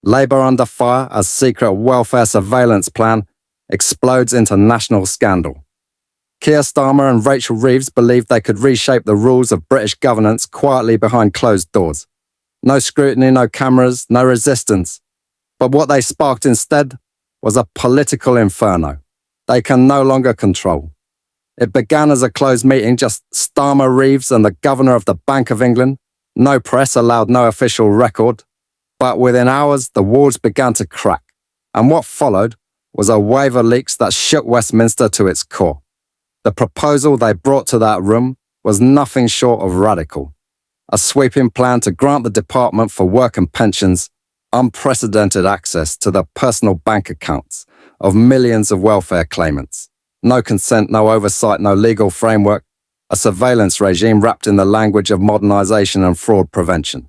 Labour under fire as secret welfare surveillance plan explodes into national scandal. Keir Starmer and Rachel Reeves believed they could reshape the rules of British governance quietly behind closed doors. No scrutiny, no cameras, no resistance. But what they sparked instead was a political inferno they can no longer control. It began as a closed meeting, just Starmer, Reeves and the Governor of the Bank of England. No press allowed, no official record. But within hours, the walls began to crack. And what followed was a wave of leaks that shook Westminster to its core. The proposal they brought to that room was nothing short of radical. A sweeping plan to grant the Department for Work and Pensions unprecedented access to the personal bank accounts of millions of welfare claimants. No consent, no oversight, no legal framework, a surveillance regime wrapped in the language of modernisation and fraud prevention.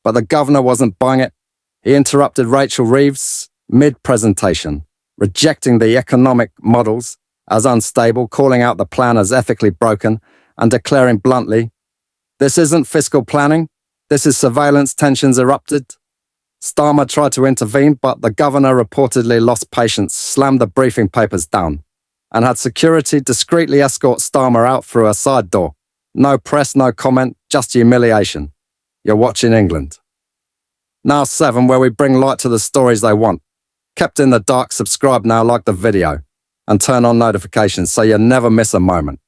But the governor wasn't buying it. He interrupted Rachel Reeves mid-presentation, rejecting the economic models as unstable, calling out the plan as ethically broken, and declaring bluntly, "This isn't fiscal planning, this is surveillance, tensions erupted." Starmer tried to intervene, but the governor reportedly lost patience, slammed the briefing papers down, and had security discreetly escort Starmer out through a side door. No press, no comment, just humiliation. You're watching England. Now 7, where we bring light to the stories they want. Kept in the dark, subscribe now, like the video, and turn on notifications so you never miss a moment.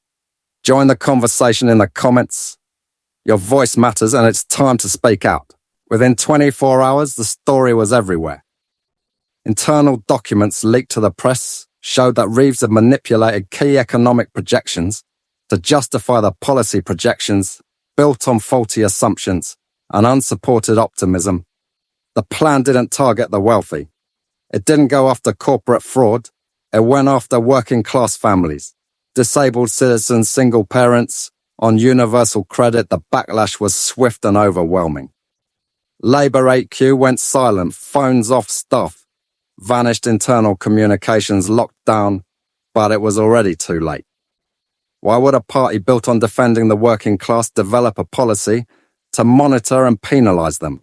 Join the conversation in the comments. Your voice matters and it's time to speak out. Within 24 hours, the story was everywhere. Internal documents leaked to the press showed that Reeves had manipulated key economic projections to justify the policy projections built on faulty assumptions and unsupported optimism. The plan didn't target the wealthy. It didn't go after corporate fraud. It went after working class families, disabled citizens, single parents. On universal credit, the backlash was swift and overwhelming. Labour HQ went silent, phones off staff, vanished internal communications locked down, but it was already too late. Why would a party built on defending the working class develop a policy to monitor and penalise them?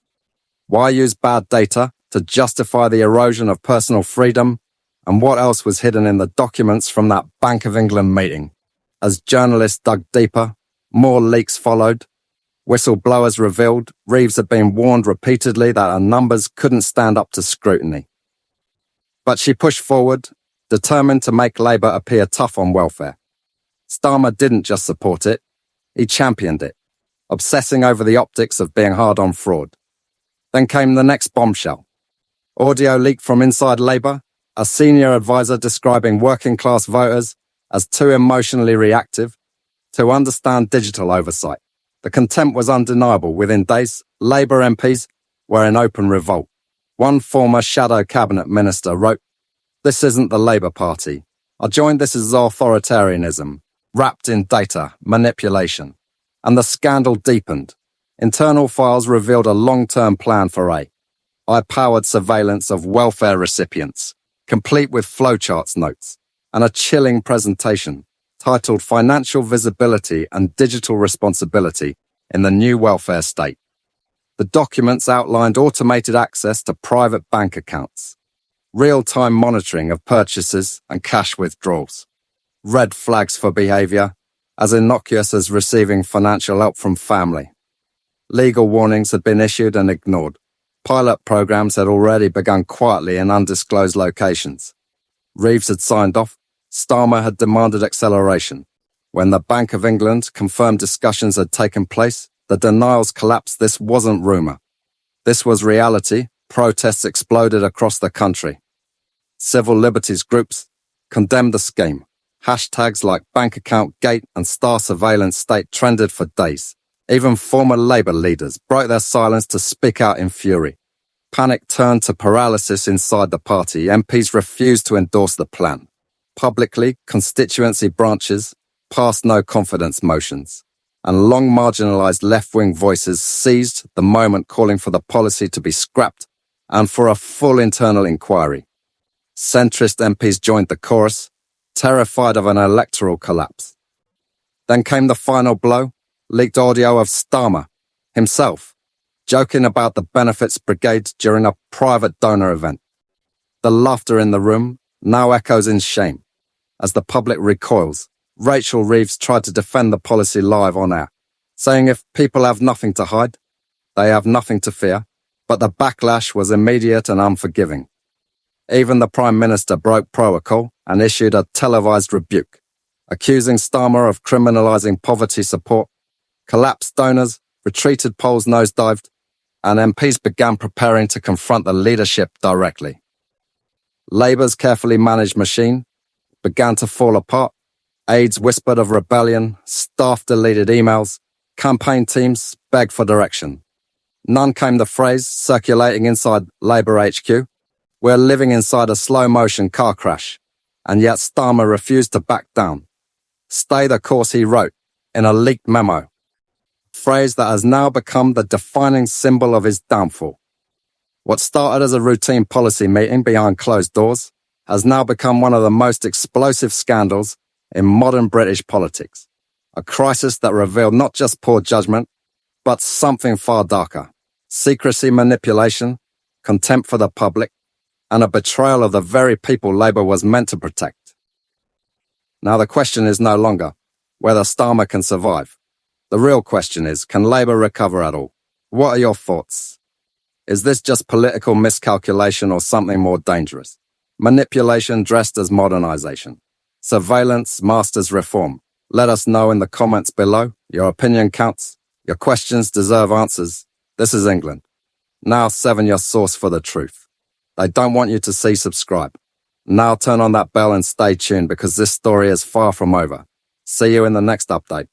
Why use bad data to justify the erosion of personal freedom? And what else was hidden in the documents from that Bank of England meeting? As journalists dug deeper, more leaks followed. Whistleblowers revealed Reeves had been warned repeatedly that her numbers couldn't stand up to scrutiny. But she pushed forward, determined to make Labour appear tough on welfare. Starmer didn't just support it, he championed it, obsessing over the optics of being hard on fraud. Then came the next bombshell. Audio leaked from inside Labour, a senior advisor describing working-class voters as too emotionally reactive to understand digital oversight. The contempt was undeniable. Within days, Labour MPs were in open revolt. One former shadow cabinet minister wrote, "This isn't the Labour Party. I joined this as authoritarianism, wrapped in data, manipulation." And the scandal deepened. Internal files revealed a long-term plan for high-powered surveillance of welfare recipients, complete with flowcharts notes, and a chilling presentation titled Financial Visibility and Digital Responsibility in the New Welfare State. The documents outlined automated access to private bank accounts, real-time monitoring of purchases and cash withdrawals, red flags for behaviour as innocuous as receiving financial help from family. Legal warnings had been issued and ignored. Pilot programs had already begun quietly in undisclosed locations. Reeves had signed off. Starmer had demanded acceleration. When the Bank of England confirmed discussions had taken place, the denials collapsed. This wasn't rumour. This was reality. Protests exploded across the country. Civil liberties groups condemned the scheme. Hashtags like Bank Account Gate and Star Surveillance State trended for days. Even former Labour leaders broke their silence to speak out in fury. Panic turned to paralysis inside the party. MPs refused to endorse the plan. Publicly, constituency branches passed no confidence motions, and long marginalised left-wing voices seized the moment, calling for the policy to be scrapped and for a full internal inquiry. Centrist MPs joined the chorus, terrified of an electoral collapse. Then came the final blow. Leaked audio of Starmer himself joking about the benefits brigade during a private donor event. The laughter in the room now echoes in shame. As the public recoils, Rachel Reeves tried to defend the policy live on air, saying if people have nothing to hide, they have nothing to fear, but the backlash was immediate and unforgiving. Even the Prime Minister broke protocol and issued a televised rebuke, accusing Starmer of criminalising poverty support. Collapsed donors, retreated polls nosedived, and MPs began preparing to confront the leadership directly. Labour's carefully managed machine began to fall apart. Aides whispered of rebellion, staff deleted emails, campaign teams begged for direction. None came the phrase circulating inside Labour HQ, "We're living inside a slow-motion car crash," and yet Starmer refused to back down. Stay the course, he wrote, in a leaked memo, a phrase that has now become the defining symbol of his downfall. What started as a routine policy meeting behind closed doors has now become one of the most explosive scandals in modern British politics, a crisis that revealed not just poor judgment, but something far darker: secrecy, manipulation, contempt for the public, and a betrayal of the very people Labour was meant to protect. Now the question is no longer whether Starmer can survive. The real question is, can Labour recover at all? What are your thoughts? Is this just political miscalculation or something more dangerous? Manipulation dressed as modernisation. Surveillance masters reform. Let us know in the comments below. Your opinion counts. Your questions deserve answers. This is England. Now 7 your source for the truth. They don't want you to see subscribe. Now turn on that bell and stay tuned because this story is far from over. See you in the next update.